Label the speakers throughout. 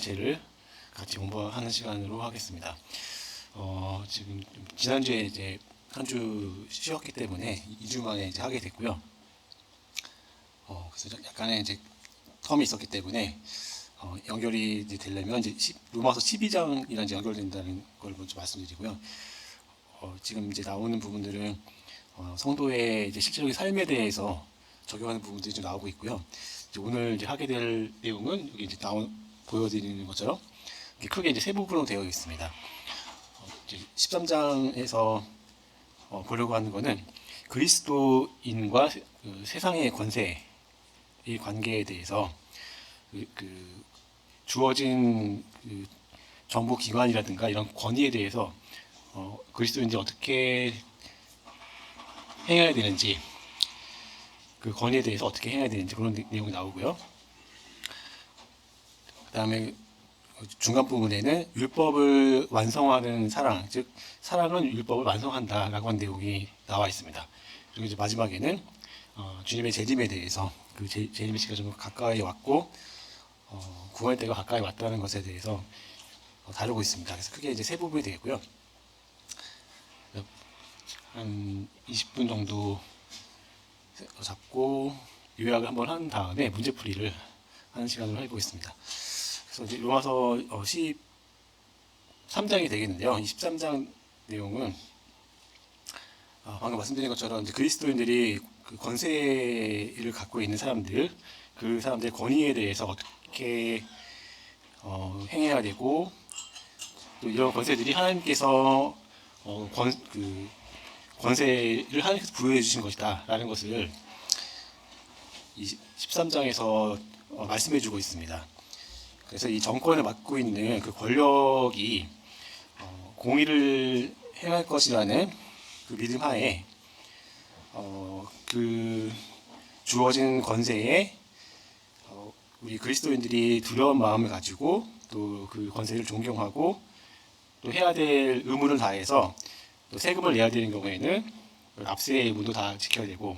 Speaker 1: 전체를 같이 공부하는 시간으로 하겠습니다. 지금 지난주에 이제 한 주 쉬었기 때문에 2주 만에 이제 하게 됐고요. 그래서 약간의 이제 텀이 있었기 때문에 연결이 이제 되려면 이제 로마서 12장이랑 이제 연결된다는 걸 먼저 말씀드리고요. 지금 이제 나오는 부분들은 성도의 이제 실질적인 삶에 대해서 적용하는 부분들이 좀 나오고 있고요. 이제 오늘 이제 하게 될 내용은 여기 이제 보여드리는 것처럼 크게 이제 세 부분으로 되어 있습니다. 13장에서 보려고 하는 것은 그리스도인과 그 세상의 권세의 관계에 대해서 주어진 정부 기관이라든가 이런 권위에 대해서 그리스도인들이 어떻게 행해야 되는지, 그 권위에 대해서 어떻게 행해야 되는지 그런 내용이 나오고요. 그 다음에 중간 부분에는 율법을 완성하는 사랑, 즉 사랑은 율법을 완성한다라고 하는 내용이 나와 있습니다. 그리고 이제 마지막에는 주님의 재림에 대해서 그 재림의 시기가 좀 가까이 왔고 구원의 때가 가까이 왔다는 것에 대해서 다루고 있습니다. 그래서 크게 이제 세 부분이 되겠고요. 한 20분 정도 잡고 요약을 한번 한 다음에 문제풀이를 하는 시간으로 해보겠습니다. 그래서 이제 로마서 13장이 되겠는데요. 이 13장 내용은 방금 말씀드린 것처럼 이제 그리스도인들이 그 권세를 갖고 있는 사람들, 그 사람들의 권위에 대해서 어떻게 행해야 되고, 또 이런 권세들이 하나님께서 권세를 하나님께서 부여해 주신 것이다 라는 것을 이 13장에서 말씀해 주고 있습니다. 그래서 이 정권을 맡고 있는 그 권력이 공의를 행할 것이라는 그 믿음 하에 그 주어진 권세에 우리 그리스도인들이 두려운 마음을 가지고 또 그 권세를 존경하고 또 해야 될 의무를 다해서 또 세금을 내야 되는 경우에는 납세의 의무도 다 지켜야 되고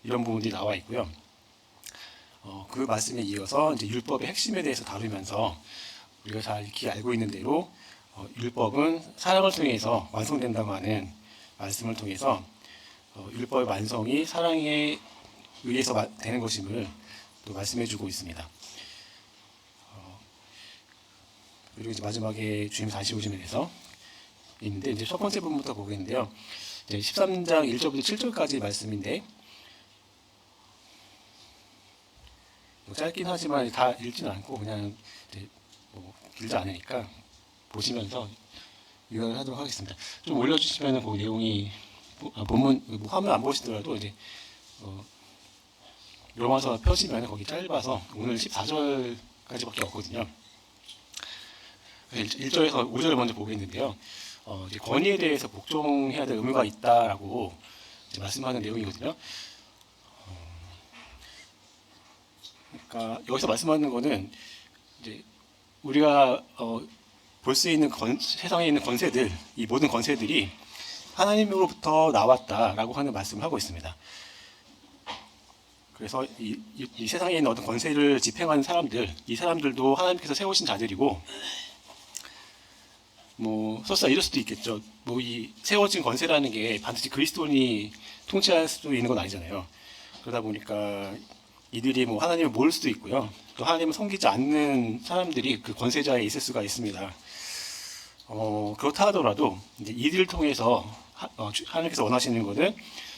Speaker 1: 이런 부분들이 나와 있고요. 그 말씀에 이어서 이제 율법의 핵심에 대해서 다루면서 우리가 잘 익히 알고 있는 대로 율법은 사랑을 통해서 완성된다고 하는 말씀을 통해서 율법의 완성이 사랑에 의해서 되는 것임을 또 말씀해주고 있습니다. 그리고 이제 마지막에 주님 다시 오심에 대해서 있는데 이제 첫 번째 부분부터 보겠는데요. 이제 13장 1절부터 7절까지 말씀인데 짧긴 하지만 다 읽지는 않고 그냥 이제 길지 않으니까 보시면서 요약을 하도록 하겠습니다. 좀 올려주시면 그 내용이 본문 화면 안 보시더라도 이제 로마서 펴시면 거기 짧아서 오늘 14절까지밖에 없거든요. 1절에서 5절을 먼저 보겠는데요. 이제 권위에 대해서 복종해야 될 의무가 있다라고 이제 말씀하는 내용이거든요. 그러니까 여기서 말씀하는 거는 이제 우리가 볼 수 있는 세상에 있는 권세들, 이 모든 권세들이 하나님으로부터 나왔다라고 하는 말씀을 하고 있습니다. 그래서 이 세상에 있는 어떤 권세를 집행하는 사람들, 이 사람들도 하나님께서 세우신 자들이고, 설사 이럴 수도 있겠죠. 이 세워진 권세라는 게 반드시 그리스도인이 통치할 수 있는 건 아니잖아요. 그러다 보니까 이들이 하나님을 모를 수도 있고요. 또 하나님을 섬기지 않는 사람들이 그 권세자에 있을 수가 있습니다. 그렇다 하더라도 이제 이들을 통해서 하나님께서 원하시는 것은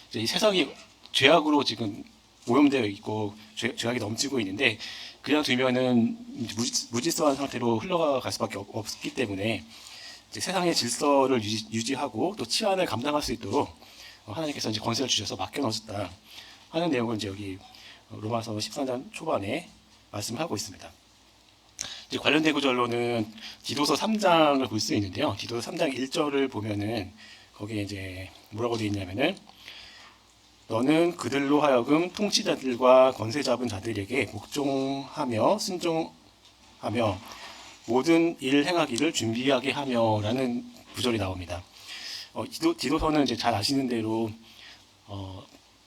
Speaker 1: 이제 이 세상이 죄악으로 지금 오염되어 있고 죄악이 넘치고 있는데 그냥 두면은 무질서한 상태로 흘러갈 수밖에 없기 때문에 이제 세상의 질서를 유지하고 또 치안을 감당할 수 있도록 하나님께서 이제 권세를 주셔서 맡겨놓으셨다 하는 내용을 이제 여기 로마서 13장 초반에 말씀하고 있습니다. 이제 관련된 구절로는 디도서 3장을 볼 수 있는데요. 디도서 3장 1절을 보면은 거기에 이제 뭐라고 되어 있냐면은 너는 그들로 하여금 통치자들과 권세 잡은 자들에게 복종하며 순종하며 모든 일 행하기를 준비하게 하며라는 구절이 나옵니다. 디도서는 이제 잘 아시는 대로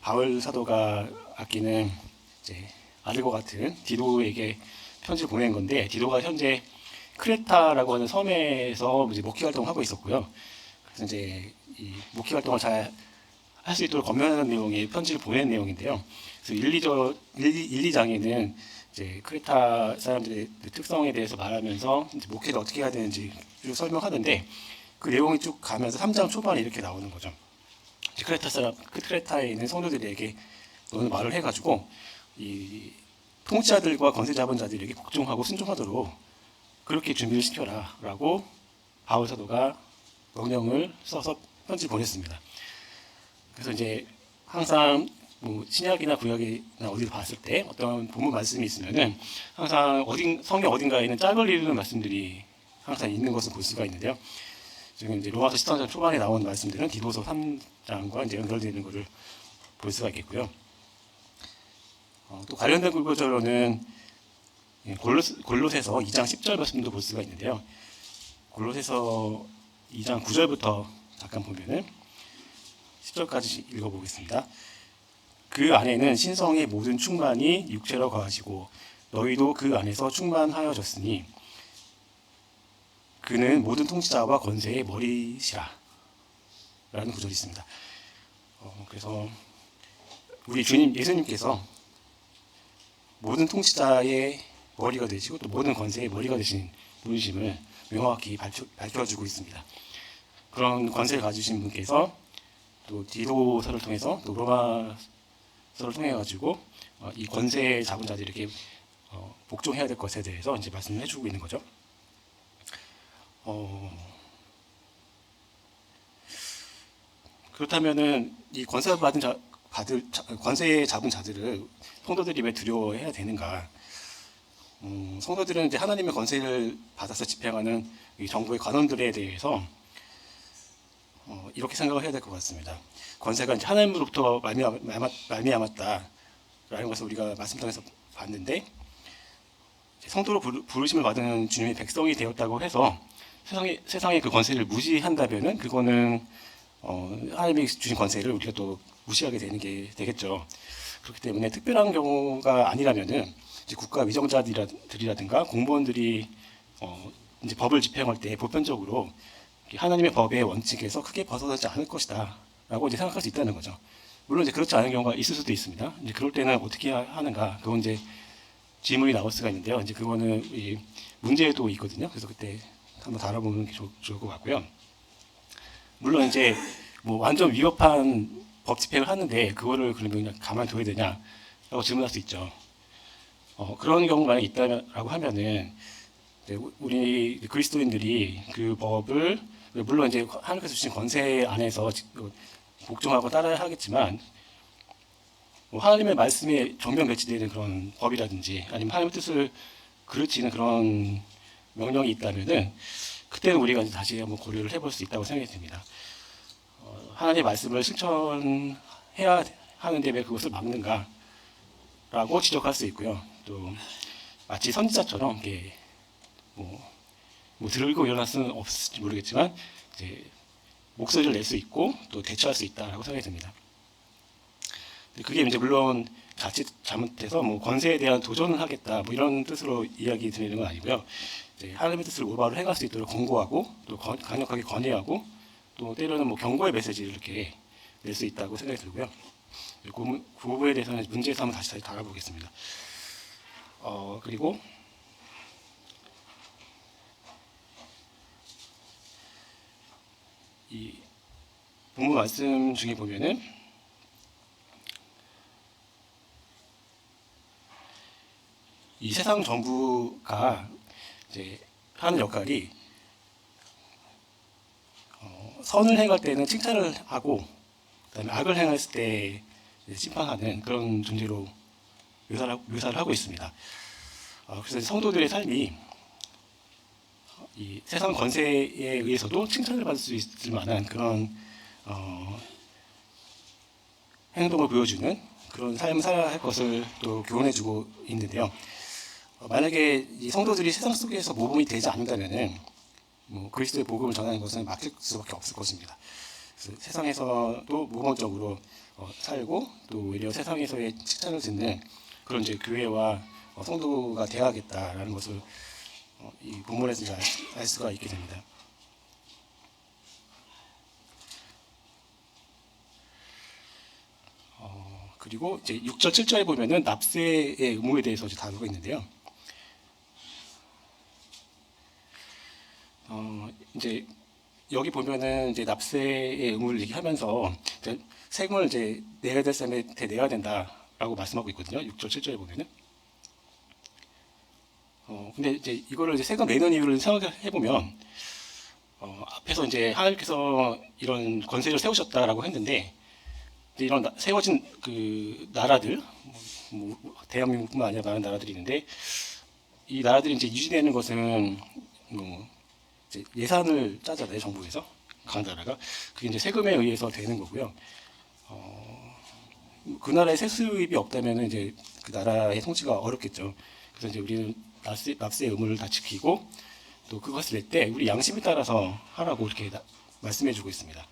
Speaker 1: 바울 사도가 아끼는 이제 아들과 같은 디도에게 편지를 보낸 건데 디도가 현재 크레타라고 하는 섬에서 이제 목회 활동을 하고 있었고요. 그래서 이제 이 목회 활동을 잘 할 수 있도록 권면하는 내용의 편지를 보낸 내용인데요. 그래서 2장에는 이제 크레타 사람들의 특성에 대해서 말하면서 이제 목회를 어떻게 해야 되는지 쭉 설명하는데, 그 내용이 쭉 가면서 3장 초반에 이렇게 나오는 거죠. 크레타에 있는 성도들에게 너는 말을 해가지고 이 통치자들과 권세 잡은 자들에게 복종하고 순종하도록 그렇게 준비를 시켜라라고 바울 사도가 명령을 써서 편지 보냈습니다. 그래서 이제 항상 뭐 신약이나 구약이나 어디를 봤을 때 어떤 본문 말씀이 있으면은 항상 성경 어딘가에는 짝을 이루는 말씀들이 항상 있는 것을 볼 수가 있는데요. 지금 이제 로마서 13장 초반에 나온 말씀들은 디도서 3장과 이제 연결되는 것을 볼 수가 있겠고요. 또 관련된 구절로는 골로새서 2장 10절 말씀도 볼 수가 있는데요. 골로새서 2장 9절부터 잠깐 보면은 10절까지 읽어보겠습니다. 그 안에는 신성의 모든 충만이 육체로 거하시고 너희도 그 안에서 충만하여졌으니 그는 모든 통치자와 권세의 머리시라 라는 구절이 있습니다. 그래서 우리 주님 예수님께서 모든 통치자의 머리가 되시고 또 모든 권세의 머리가 되신 분이심을 명확히 밝혀주고 있습니다. 그런 권세를 가지신 분께서 또 디도서를 통해서 또 로마서를 통해 가지고 이 권세 잡은 자들에게 복종해야 될 것에 대해서 이제 말씀을 해주고 있는 거죠. 그렇다면은 이 권세 잡은 자들을 성도들이 왜 두려워해야 되는가? 성도들은 이제 하나님의 권세를 받아서 집행하는 이 정부의 관원들에 대해서 이렇게 생각을 해야 될 것 같습니다. 권세가 이제 하나님으로부터 말미암았다라는 것을 우리가 말씀통해서 봤는데, 성도로 부르심을 받은 주님의 백성이 되었다고 해서 세상의 그 권세를 무시한다면은 그거는 하나님이 주신 권세를 우리가 또 무시하게 되는 게 되겠죠. 그렇기 때문에 특별한 경우가 아니라면은 이제 국가 위정자들이라든가 공무원들이 이제 법을 집행할 때 보편적으로 하나님의 법의 원칙에서 크게 벗어나지 않을 것이다라고 이제 생각할 수 있다는 거죠. 물론 이제 그렇지 않은 경우가 있을 수도 있습니다. 이제 그럴 때는 어떻게 하는가? 그건 이제 질문이 나올 수가 있는데요. 이제 그거는 이 문제도 있거든요. 그래서 그때 한번 다뤄보는 게 좋을 것 같고요. 물론 이제 뭐 완전 위협한 법 집행을 하는데 그거를 그러면 그냥 가만둬야 되냐라고 질문할 수 있죠. 그런 경우가 있다라고 하면은 우리 그리스도인들이 그 법을 물론 이제 하나님께서 주신 권세 안에서 복종하고 따라야 하겠지만 뭐 하나님의 말씀에 정면 배치되는 그런 법이라든지 아니면 하나님의 뜻을 그르치는 그런 명령이 있다면은 그때는 우리가 이제 다시 한번 고려를 해볼 수 있다고 생각이 듭니다. 하나님의 말씀을 실천해야 하는데 왜 그것을 막는가라고 지적할 수 있고요. 또 마치 선지자처럼 이렇게 뭐 들고 일어날 수는 없을지 모르겠지만 이제 목소리를 낼 수 있고 또 대처할 수 있다라고 생각이 듭니다. 그게 이제 물론 자칫 잘못해서 뭐 권세에 대한 도전을 하겠다 뭐 이런 뜻으로 이야기 드리는 건 아니고요. 이제 하나님의 뜻을 올바로 해갈 수 있도록 권고하고 또 강력하게 권해하고 또 때로는 뭐 경고의 메시지를 이렇게 낼 수 있다고 생각이 들고요. 그 부분에 대해서는 문제에서 한번 다시 다뤄보겠습니다. 그리고 이 본문 말씀 중에 보면은 이 세상 정부가 이제 하는 역할이 선을 행할 때는 칭찬을 하고 그다음에 악을 행했을 때 심판하는 그런 존재로 묘사를 하고 있습니다. 그래서 성도들의 삶이 이 세상 권세에 의해서도 칭찬을 받을 수 있을 만한 그런 행동을 보여주는 그런 삶을 살아야 할 것을 또 교훈해주고 있는데요. 만약에 이 성도들이 세상 속에서 모범이 되지 않는다면은 뭐 그리스도의 복음을 전하는 것은 막힐 수밖에 없을 것입니다. 그래서 세상에서도 모범적으로 살고 또 오히려 세상에서의 칭찬을 듣는 그런 이제 교회와 성도가 되어야겠다라는 것을 이 본문에서 이제 알 수가 있게 됩니다. 그리고 이제 6절, 7절에 보면은 납세의 의무에 대해서 이제 다루고 있는데요. 이제 여기 보면은 이제 납세의 의무를 얘기하면서 이제 세금을 이제 내야 될 사람한테 내야 된다라고 말씀하고 있거든요. 6절, 7절에 보면은. 근데 이제 이거를 이제 세금 내는 이유를 생각해 보면 앞에서 이제 하나님께서 이런 권세를 세우셨다라고 했는데 이제 이런 세워진 그 나라들, 대한민국뿐만 아니라 많은 나라들이 있는데 이 나라들이 이제 유지되는 것은 이제 예산을 짜잖아요, 정부에서. 각 나라가. 그게 이제 세금에 의해서 되는 거고요. 그 나라에 세수입이 없다면 이제 그 나라의 통치가 어렵겠죠. 그래서 이제 우리는 납세의 의무를 다 지키고 또 그것을 낼 때 우리 양심에 따라서 하라고 이렇게 말씀해 주고 있습니다.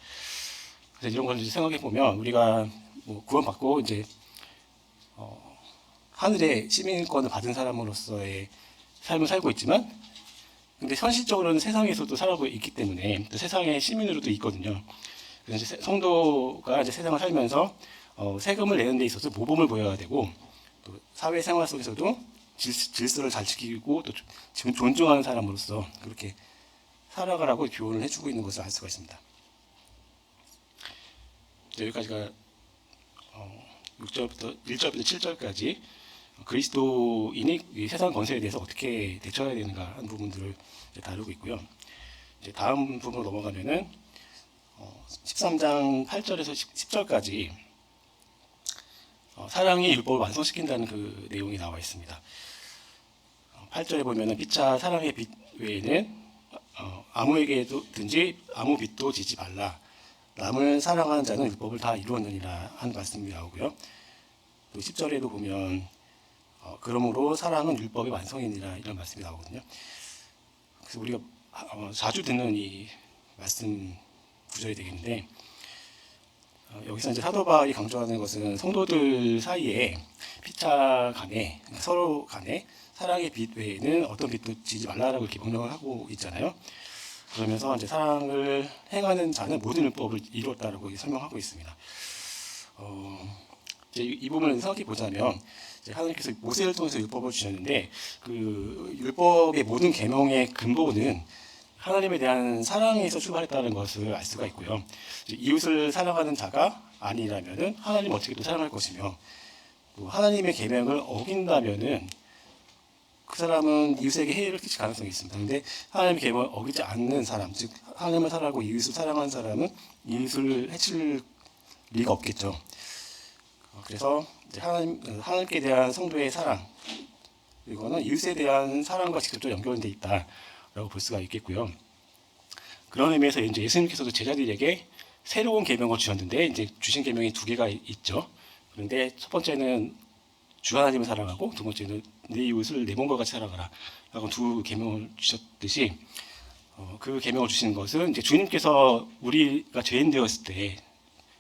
Speaker 1: 그래서 이런 걸 이제 생각해 보면 우리가 뭐 구원받고 이제 하늘의 시민권을 받은 사람으로서의 삶을 살고 있지만 근데 현실적으로는 세상에서도 살아가고 있기 때문에 또 세상의 시민으로도 있거든요. 그래서 이제 성도가 이제 세상을 살면서 세금을 내는 데 있어서 모범을 보여야 되고 또 사회생활 속에서도 질서를 잘 지키고 또 존중하는 사람으로서 그렇게 살아가라고 교훈을 해주고 있는 것을 알 수가 있습니다. 여기까지가 6절부터 1절부터 7절까지 그리스도인이 이 세상 권세에 대해서 어떻게 대처해야 되는가 하는 부분들을 다루고 있고요. 이제 다음 부분으로 넘어가면은 13장 8절에서 10절까지 사랑이 율법을 완성시킨다는 그 내용이 나와 있습니다. 8절에 보면은 피차 사랑의 빚 외에는 아무에게든지 아무 빚도 지지 말라. 남을 사랑하는 자는 율법을 다 이루었느니라 하는 말씀이 나오고요. 또 10절에도 보면 그러므로 사랑은 율법의 완성이니라 이런 말씀이 나오거든요. 그래서 우리가 자주 듣는 이 말씀 구절이 되겠는데 여기서 이제 사도 바울이 강조하는 것은 성도들 사이에 피차 간에 서로 간에 사랑의 빚 외에는 어떤 빚도 지지 말라라고 이렇게 명령을 하고 있잖아요. 그러면서 이제 사랑을 행하는 자는 모든 율법을 이루었다라고 설명하고 있습니다. 이제 이 부분을 생각해 보자면 하나님께서 모세를 통해서 율법을 주셨는데 그 율법의 모든 계명의 근본은 하나님에 대한 사랑에서 출발했다는 것을 알 수가 있고요. 이웃을 사랑하는 자가 아니라면은 하나님 어떻게 또 사랑할 것이며 또 하나님의 계명을 어긴다면은 그 사람은 이웃에게 해를 끼칠 가능성이 있습니다. 그런데 하나님의 계명을 어기지 않는 사람, 즉 하나님을 사랑하고 이웃을 사랑하는 사람은 이웃을 해칠 리가 없겠죠. 그래서 이제 하나님께 대한 성도의 사랑, 이거는 이웃에 대한 사랑과 직접적으로 연결되어 있다라고 볼 수가 있겠고요. 그런 의미에서 이제 예수님께서도 제자들에게 새로운 계명을 주셨는데 이제 주신 계명이 두 개가 있죠. 그런데 첫 번째는 주 하나님을 사랑하고 두 번째는 내 이웃을 내 몸과 같이 사랑하라 라고 두 계명을 주셨듯이 그 계명을 주시는 것은 이제 주님께서 우리가 죄인 되었을 때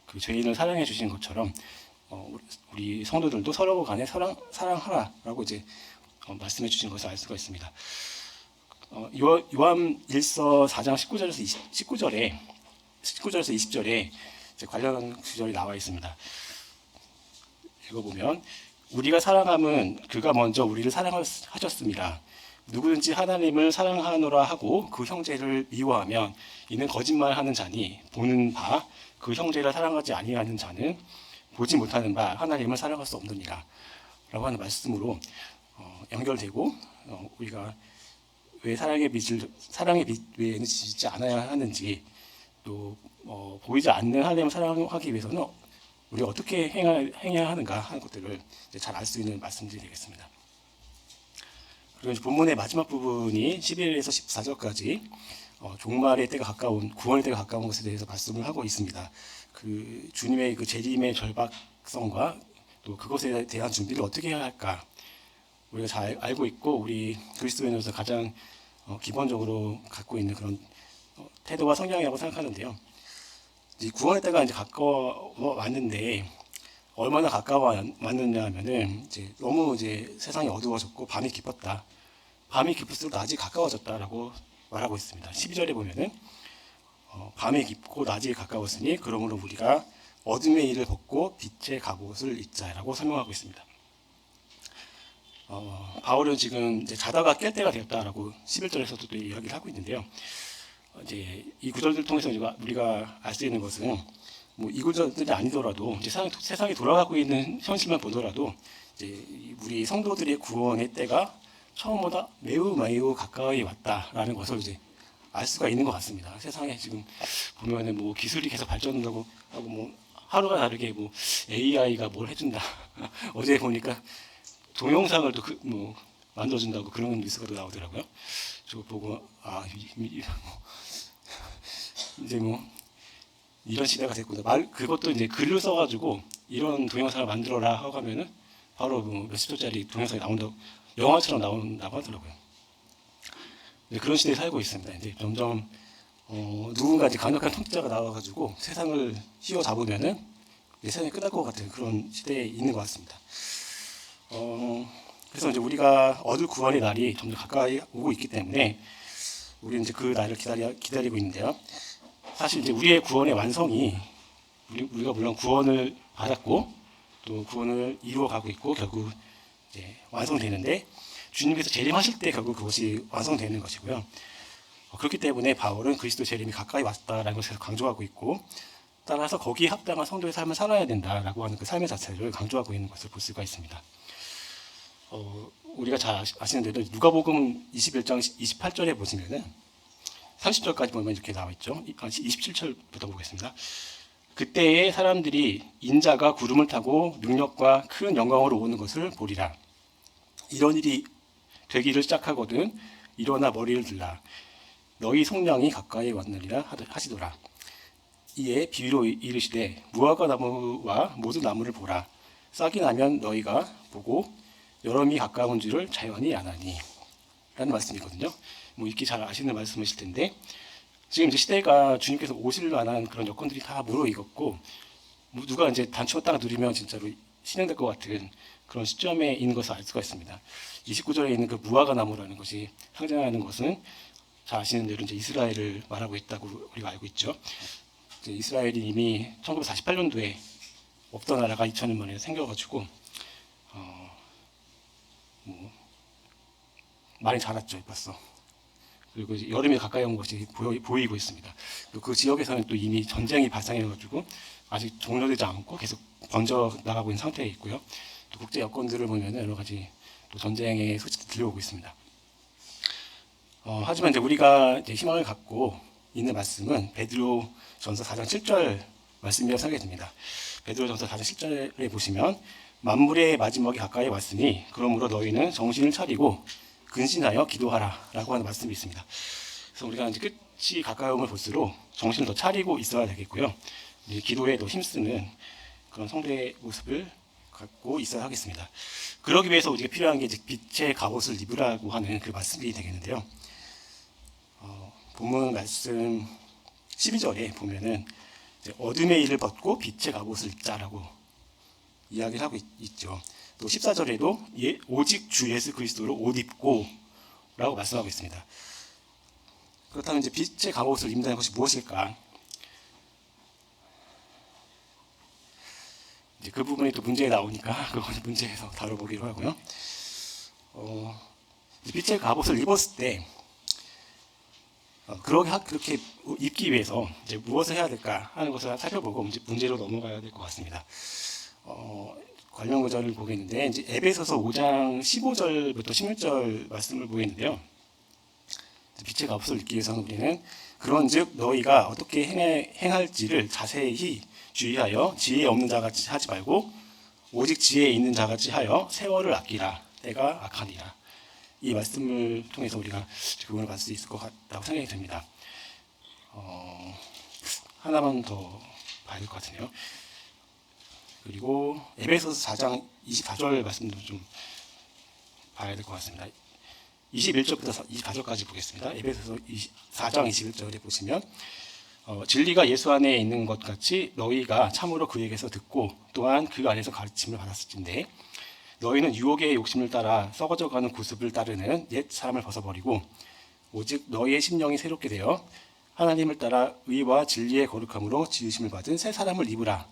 Speaker 1: 그 죄인을 사랑해 주시는 것처럼 우리 성도들도 서로 간에 사랑하라라고 이제 말씀해 주신 것을 알 수가 있습니다. 요한 1서 4장 19절에서 20절에 관련 구절이 나와 있습니다. 읽어보면 우리가 사랑함은 그가 먼저 우리를 사랑하셨습니다. 누구든지 하나님을 사랑하노라 하고 그 형제를 미워하면 이는 거짓말하는 자니 보는 바 그 형제를 사랑하지 아니하는 자는 보지 못하는 바 하나님을 사랑할 수 없느니라 라고 하는 말씀으로 연결되고 우리가 왜 사랑의 빛 외에는 지지 않아야 하는지 또 보이지 않는 하나님을 사랑하기 위해서는 우리가 어떻게 행해야 하는가 하는 것들을 잘 알 수 있는 말씀들이 되겠습니다. 그리고 이제 본문의 마지막 부분이 11에서 14절까지 종말의 때가 가까운 구원의 때가 가까운 것에 대해서 말씀을 하고 있습니다. 그 주님의 그 재림의 절박성과 또 그것에 대한 준비를 어떻게 해야 할까 우리가 잘 알고 있고 우리 그리스도인으로서 가장 기본적으로 갖고 있는 그런 태도와 성향이라고 생각하는데요. 이 구원의 때가 이제 가까워 왔는데 얼마나 가까워 왔느냐 하면은 이제 너무 이제 세상이 어두워졌고 밤이 깊었다. 밤이 깊을수록 낮이 가까워졌다라고 말하고 있습니다. 12절에 보면은 밤이 깊고 낮이 가까웠으니 그러므로 우리가 어둠의 일을 벗고 빛의 갑옷을 입자라고 설명하고 있습니다. 바울은 지금 이제 자다가 깰 때가 되었다라고 11절에서도 또 이야기를 하고 있는데요. 이제 이 구절들을 통해서 우리가 알 수 있는 것은 뭐 이 구절들이 아니더라도 이제 세상이 돌아가고 있는 현실만 보더라도 이제 우리 성도들의 구원의 때가 처음보다 매우 가까이 왔다라는 것을 이제 알 수가 있는 것 같습니다. 세상에 지금 보면은 뭐 기술이 계속 발전하고 하고 뭐 하루가 다르게 뭐 AI가 뭘 해준다. 어제 보니까 동영상을 또 뭐 만들어준다고 그런 뉴스가 또 나오더라고요. 저 보고 이제 뭐 이런 시대가 됐구나. 그것도 이제 글을 써가지고 이런 동영상을 만들어라 하고 하면은 바로 뭐 몇십 초짜리 동영상이 나온다고 영화처럼 나온다고 하더라고요. 그런 시대에 살고 있습니다. 이제 점점 누군가 이제 강력한 통치자가 나와가지고 세상을 휘어잡으면은 세상이 끝날 것 같은 그런 시대에 있는 것 같습니다. 그래서 이제 우리가 얻을 구원의 날이 점점 가까이 오고 있기 때문에 우리는 이제 그 날을 기다리고 있는데요. 사실 이제 우리의 구원의 완성이 우리가 물론 구원을 받았고 또 구원을 이루어가고 있고 결국 이제 완성되는데 주님께서 재림하실 때 결국 그것이 완성되는 것이고요. 그렇기 때문에 바울은 그리스도 재림이 가까이 왔다라는 것을 강조하고 있고 따라서 거기에 합당한 성도의 삶을 살아야 된다라고 하는 그 삶의 자체를 강조하고 있는 것을 볼 수가 있습니다. 우리가 잘 아시는 대로 누가복음 21장 28절에 보시면은 30절까지 보면 이렇게 나와 있죠. 27절부터 보겠습니다. 그때에 사람들이 인자가 구름을 타고 능력과 큰 영광으로 오는 것을 보리라. 이런 일이 되기를 시작하거든 일어나 머리를 들라. 너희 속량이 가까이 왔느니라 하시더라. 이에 비유로 이르시되 무화과 나무와 모든 나무를 보라. 싹이 나면 너희가 보고 여름이 가까운 줄을 자연히 아나니 라는 말씀이거든요. 뭐 읽기 잘 아시는 말씀이실 텐데 지금 이제 시대가 주님께서 오실 만한 그런 여건들이 다 무르익었고 누가 이제 단추만 딱 누리면 진짜로 실행될 것 같은 그런 시점에 있는 것을 알 수가 있습니다. 29절에 있는 그 무화과 나무라는 것이 상징하는 것은 잘 아시는 대로 이제 이스라엘을 말하고 있다고 우리가 알고 있죠. 이제 이스라엘이 이미 1948년도에 없던 나라가 2000년 만에 생겨가지고 뭐 많이 자랐죠 벌써. 그리고 이제 여름이 가까이 온 것이 보이고 있습니다. 그 지역에서는 또 이미 전쟁이 발생해가지고 아직 종료되지 않고 계속 번져 나가고 있는 상태에 있고요. 또 국제 여건들을 보면 여러 가지 또 전쟁의 소식도 들려오고 있습니다. 하지만 이제 우리가 이제 희망을 갖고 있는 말씀은 베드로전서 4장 7절 말씀이라고 생각이 듭니다. 베드로전서 4장 7절에 보시면 만물의 마지막이 가까이 왔으니 그러므로 너희는 정신을 차리고 근신하여 기도하라 라고 하는 말씀이 있습니다. 그래서 우리가 이제 끝이 가까움을 볼수록 정신을 더 차리고 있어야 되겠고요. 기도에 더 힘쓰는 그런 성도의 모습을 갖고 있어야 하겠습니다. 그러기 위해서 우리가 필요한 게 이제 빛의 갑옷을 입으라고 하는 그 말씀이 되겠는데요. 본문 말씀 12절에 보면은 이제 어둠의 일을 벗고 빛의 갑옷을 입자라고 이야기를 하고 있죠. 또 14절에도 오직 주 예수 그리스도로 옷 입고 라고 말씀하고 있습니다. 그렇다면 이제 빛의 갑옷을 입는다는 것이 무엇일까? 이제 그 부분이 또 문제에 나오니까 그거는 문제에서 다뤄보기로 하고요. 빛의 갑옷을 입었을 때 그렇게 입기 위해서 이제 무엇을 해야 될까 하는 것을 살펴보고 문제로 넘어가야 될 것 같습니다. 관련 구절을 보겠는데 이제 에베소서 5장 15절부터 16절 말씀을 보겠는데요. 빛의 갑옷을 입기 위해서는 우리는 그런즉 너희가 어떻게 행할지를 자세히 주의하여 지혜 없는 자같이 하지 말고 오직 지혜에 있는 자같이 하여 세월을 아끼라. 때가 악하니라. 이 말씀을 통해서 우리가 교훈을 받을 수 있을 것 같다고 생각이 듭니다. 하나만 더 봐야 될 것 같은데요. 그리고 에베소서 4장 24절 말씀도 좀 봐야 될 것 같습니다. 21절부터 24절까지 보겠습니다. 에베소서 4장 21절에 보시면 진리가 예수 안에 있는 것 같이 너희가 참으로 그에게서 듣고 또한 그 안에서 가르침을 받았을진데 너희는 유혹의 욕심을 따라 썩어져가는 구습을 따르는 옛 사람을 벗어버리고 오직 너희의 심령이 새롭게 되어 하나님을 따라 의와 진리의 거룩함으로 지으심을 받은 새 사람을 입으라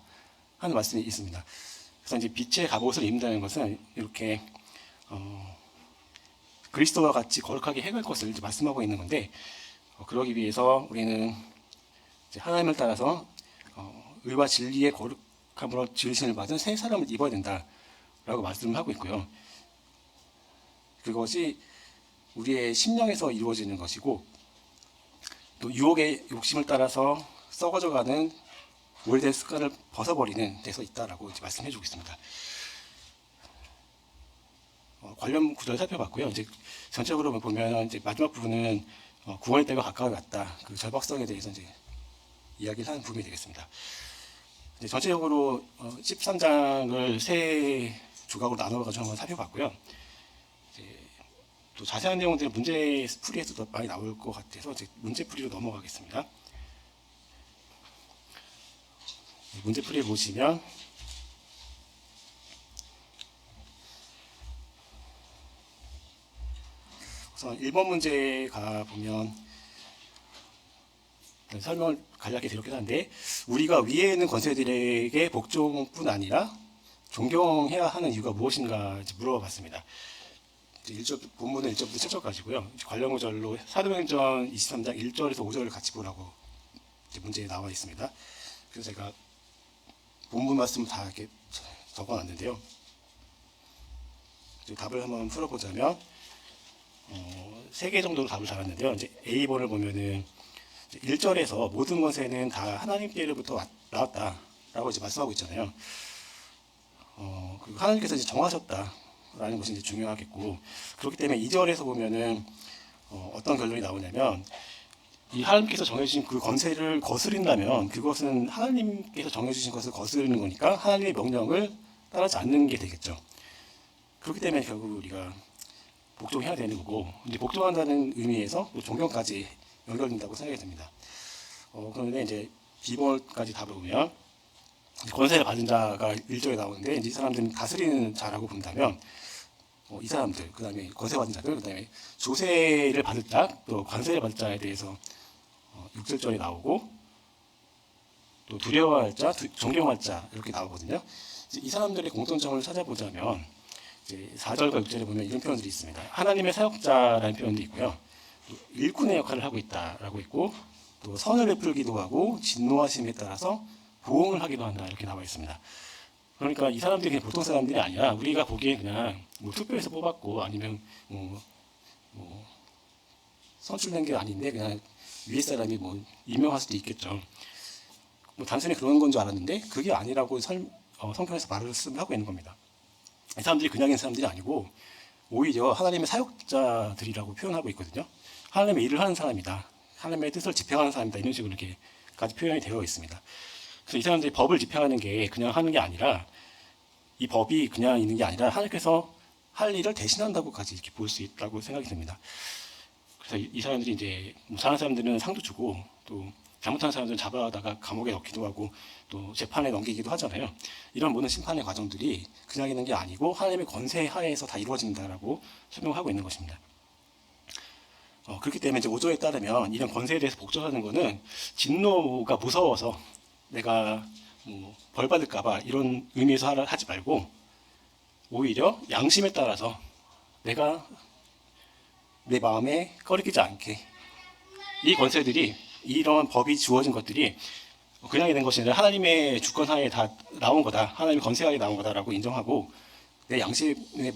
Speaker 1: 하는 말씀이 있습니다. 그래서 이제 빛의 갑옷을 입는다는 것은 이렇게 그리스도와 같이 거룩하게 행할 것을 이제 말씀하고 있는 건데, 그러기 위해서 우리는 이제 하나님을 따라서 의와 진리의 거룩함으로 지으심을 받은 새 사람을 입어야 된다라고 말씀을 하고 있고요. 그것이 우리의 심령에서 이루어지는 것이고, 또 유혹의 욕심을 따라서 썩어져가는 오래된 습관을 벗어버리는 데서 있다라고 이제 말씀해주고 있습니다. 관련 구절 살펴봤고요. 이제 전체적으로 보면 이제 마지막 부분은 구원의 때가 가까이 왔다. 그 절박성에 대해서 이제 이야기를 하는 부분이 되겠습니다. 이제 전체적으로 13장을 세 조각으로 나눠가지고 한번 살펴봤고요. 이제 또 자세한 내용들은 문제 풀이에서도 많이 나올 것 같아서 이제 문제 풀이로 넘어가겠습니다. 문제 풀이에 보시면 우선 1번 문제 가보면 설명을 간략히 드렸긴 한데, 우리가 위에 있는 권세들에게 복종뿐 아니라 존경해야 하는 이유가 무엇인가 물어봤습니다. 본문은 1절부터 7절 가지고요. 관련 구절로 사도행전 23장 1절에서 5절을 같이 보라고 문제에 나와 있습니다. 그래서 제가 본문 말씀 다 이렇게 적어놨는데요. 답을 한번 풀어보자면 3개 정도로 답을 잡았는데요. 이제 A번을 보면은 1절에서 모든 권세는 다 하나님께로부터 나왔다라고 이제 말씀하고 있잖아요. 그리고 하나님께서 이제 정하셨다라는 것이 이제 중요하겠고, 그렇기 때문에 2절에서 보면은 어떤 결론이 나오냐면, 이 하나님께서 정해주신 그 권세를 거스린다면 그것은 하나님께서 정해주신 것을 거스르는 거니까 하나님의 명령을 따르지 않는 게 되겠죠. 그렇기 때문에 결국 우리가 복종해야 되는 거고, 이제 복종한다는 의미에서 존경까지 연결된다고 생각이 듭니다. 그런데 이제 B번까지 답을 보면 권세를 받은 자가 1절에 나오는데, 이제 이 사람들은 다스리는 자라고 본다면 이 사람들, 그 다음에 권세 받은 자들, 그 다음에 조세를 받을 자, 또 관세를 받을 자에 대해서 6절절에 나오고, 또 두려워할 자, 존경할 자 이렇게 나오거든요. 이 사람들의 공통점을 찾아보자면 이제 4절과 6절에 보면 이런 표현들이 있습니다. 하나님의 사역자라는 표현도 있고요. 또 일꾼의 역할을 하고 있다라고 있고, 또 선을 베풀기도 하고 진노하심에 따라서 보응을 하기도 한다 이렇게 나와 있습니다. 그러니까 이 사람들이 그냥 보통 사람들이 아니라 우리가 보기에 그냥 투표해서 뽑았고 아니면 선출된 게 아닌데 그냥 위에 사람이 임명할 수도 있겠죠. 단순히 그런 건 줄 알았는데 그게 아니라고 성경에서 말을 하고 있는 겁니다. 이 사람들이 그냥 있는 사람들이 아니고 오히려 하나님의 사역자들이라고 표현하고 있거든요. 하나님의 일을 하는 사람이다, 하나님의 뜻을 집행하는 사람이다, 이런 식으로 이렇게까지 표현이 되어 있습니다. 그래서 이 사람들이 법을 집행하는 게 그냥 하는 게 아니라, 이 법이 그냥 있는 게 아니라 하나님께서 할 일을 대신한다고까지 이렇게 볼 수 있다고 생각이 듭니다. 그래서 이 사람들이 이제 잘하는 사람들은 상도 주고, 또 잘못하는 사람들은 잡아다가 감옥에 넣기도 하고, 또 재판에 넘기기도 하잖아요. 이런 모든 심판의 과정들이 그냥 있는 게 아니고 하나님의 권세 하에서 다 이루어진다라고 설명하고 있는 것입니다. 그렇기 때문에 이제 5조에 따르면 이런 권세에 대해서 복종하는 것은 진노가 무서워서 내가 벌 받을까봐 이런 의미에서 하지 말고, 오히려 양심에 따라서 내가 내 마음에 꺼리끼지 않게, 이 권세들이, 이런 법이 주어진 것들이 그냥 된 것이 아니라 하나님의 주권하에 다 나온 거다, 하나님의 권세하에 나온 거다라고 인정하고 내 양심에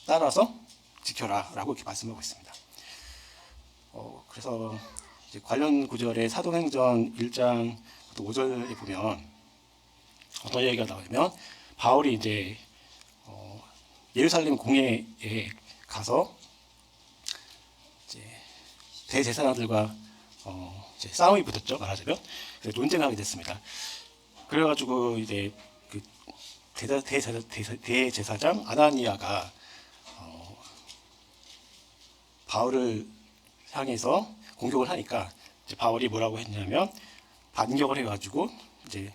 Speaker 1: 따라서 지켜라 라고 이렇게 말씀하고 있습니다. 그래서 이제 관련 구절에 사도행전 1장 5절에 보면 어떤 얘기가 나오냐면, 바울이 이제 예루살렘 공회에 가서 이제 대제사장들과 이제 싸움이 붙었죠, 말하자면. 그래서 논쟁하게 됐습니다. 그래가지고 이제 그 대제사장 아나니아가 바울을 향해서 공격을 하니까 이제 바울이 뭐라고 했냐면, 반격을 해가지고 이제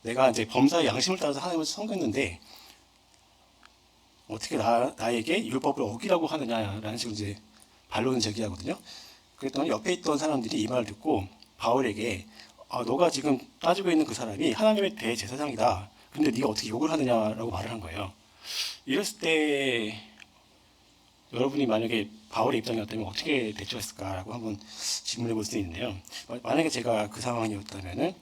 Speaker 1: 내가 이제 범사의 양심을 따라서 하나님을 섬겼는데 어떻게 나에게 율법을 어기라고 하느냐라는 식으로 이제 반론을 제기하거든요. 그랬더니 옆에 있던 사람들이 이 말을 듣고 바울에게 너가 지금 따지고 있는 그 사람이 하나님의 대제사장이다. 근데 네가 어떻게 욕을 하느냐라고 말을 한 거예요. 이랬을 때 여러분이 만약에 바울의 입장이었다면 어떻게 대처했을까라고 한번 질문해 볼 수 있는데요. 만약에 제가 그 상황이었다면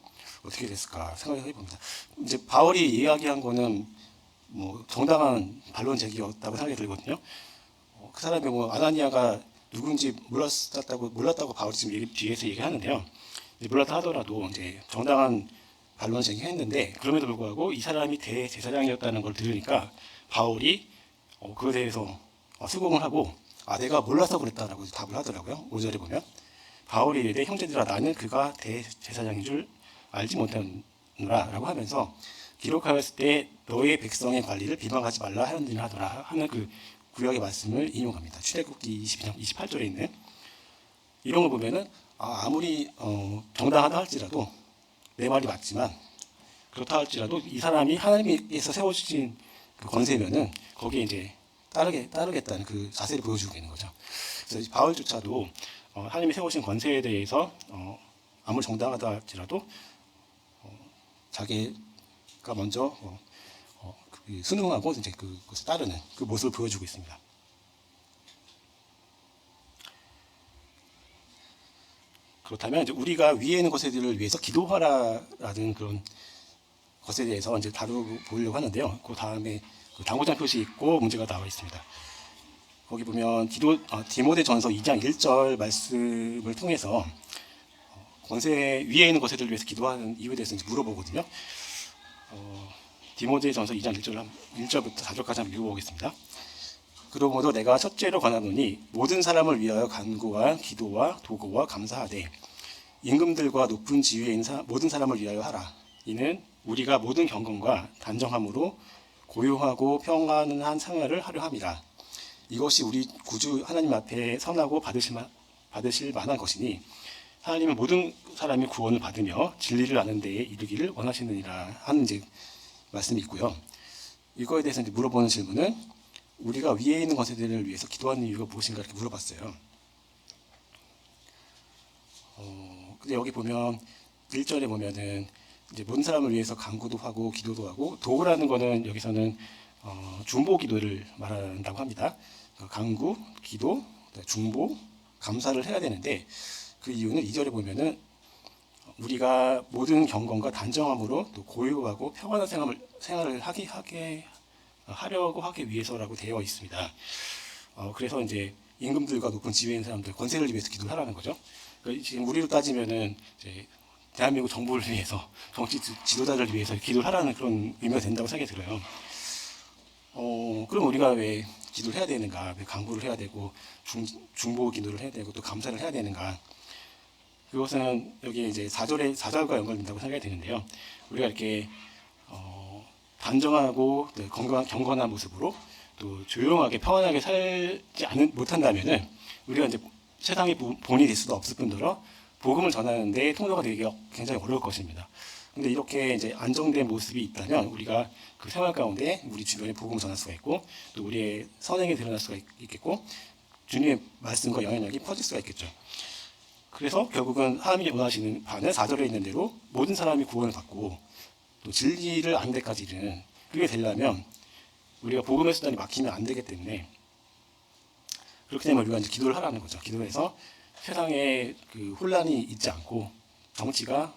Speaker 1: 어떻게 됐을까 생각해 봅니다. 이제 바울이 이야기한 거는 뭐 정당한 반론 제기였다고 생각이 들거든요. 그 사람이 뭐 아나니아가 누군지 몰랐다고 바울이 지금 뒤에서 얘기하는데요. 몰랐다 하더라도 이제 정당한 반론 제기했는데 그럼에도 불구하고 이 사람이 대제사장이었다는 걸 들으니까 바울이 그거에 대해서 수긍을 하고 내가 몰라서 그랬다라고 답을 하더라고요. 5절에 보면 바울이 이르되 형제들아 나는 그가 대제사장인 줄 알지 못하노라라고 하면서 기록하였을 때 너의 백성의 관리를 비방하지 말라 하느니라 하는 그 구약의 말씀을 인용합니다. 출애굽기 22장 28절에 있는 이런 걸 보면은 아무리 정당하다 할지라도 내 말이 맞지만 그렇다 할지라도 이 사람이 하나님께서 세워주신 그 권세면은 거기에 이제 따르겠다는 그 자세를 보여주고 있는 거죠. 그래서 바울조차도 하나님이 세우신 권세에 대해서 아무리 정당하다 할지라도 자기가 먼저 순응하고 이제 그것을 따르는 그 모습을 보여주고 있습니다. 그렇다면 이제 우리가 위에 있는 것들을 위해서 기도하라라는 그런 것에 대해서 이제 다루려고 하는데요. 그 다음에 당구장 표시 있고 문제가 나와 있습니다. 거기 보면 디모데전서 2장 1절 말씀을 통해서 권세 위에 있는 것들을 위해서 기도하는 이유에 대해서 이제 물어보거든요. 디모데전서 2장 1절부터 4절까지 한번 읽어보겠습니다. 그러므로 내가 첫째로 권하노니 모든 사람을 위하여 간구와 기도와 도구와 감사하되 임금들과 높은 지위에 있는 모든 사람을 위하여 하라. 이는 우리가 모든 경건과 단정함으로 고요하고 평안한 생활을 하려 함이라. 이것이 우리 구주 하나님 앞에 선하고 받으실 만한 것이니 하나님은 모든 사람이 구원을 받으며 진리를 아는 데에 이르기를 원하시느니라 하는 이제 말씀이 있고요. 이거에 대해서 이제 물어보는 질문은 우리가 위에 있는 것들을 위해서 기도하는 이유가 무엇인가 이렇게 물어봤어요. 근데 여기 보면 1절에 보면은 이제 모든 사람을 위해서 간구도 하고 기도도 하고 도구라는 거는 여기서는 중보 기도를 말한다고 합니다. 간구, 기도, 중보, 감사를 해야 되는데 그 이유는 2절에 보면은 우리가 모든 경건과 단정함으로 또 고요하고 평안한 생활을 하려고 하기 위해서라고 되어 있습니다. 그래서 이제 임금들과 높은 지위에 있는 사람들 권세를 위해서 기도를 하라는 거죠. 그러니까 지금 우리로 따지면은 이제 대한민국 정부를 위해서 정치 지도자를 위해서 기도를 하라는 그런 의미가 된다고 생각이 들어요. 그럼 우리가 왜 기도를 해야 되는가? 왜 간구를 해야 되고 중보 기도를 해야 되고 또 감사를 해야 되는가? 그것은 여기 이제 4절과 연관된다고 생각이 되는데요. 우리가 이렇게 단정하고 경건한 모습으로 또 조용하게 평안하게 살지 못한다면은 우리가 이제 세상의 본이 될 수도 없을 뿐더러 복음을 전하는데 통로가 되기가 굉장히 어려울 것입니다. 근데 이렇게 이제 안정된 모습이 있다면 우리가 그 생활 가운데 우리 주변에 복음을 전할 수가 있고 또 우리의 선행이 드러날 수가 있겠고 주님의 말씀과 영향력이 퍼질 수가 있겠죠. 그래서 결국은 하나님이 원하시는 바는 4절에 있는 대로 모든 사람이 구원을 받고 또 진리를 아는 데까지 이르는 그게 되려면 우리가 복음의 수단이 막히면 안 되기 때문에 그렇게 되면 우리가 이제 기도를 하라는 거죠. 기도해서 세상에 그 혼란이 있지 않고 정치가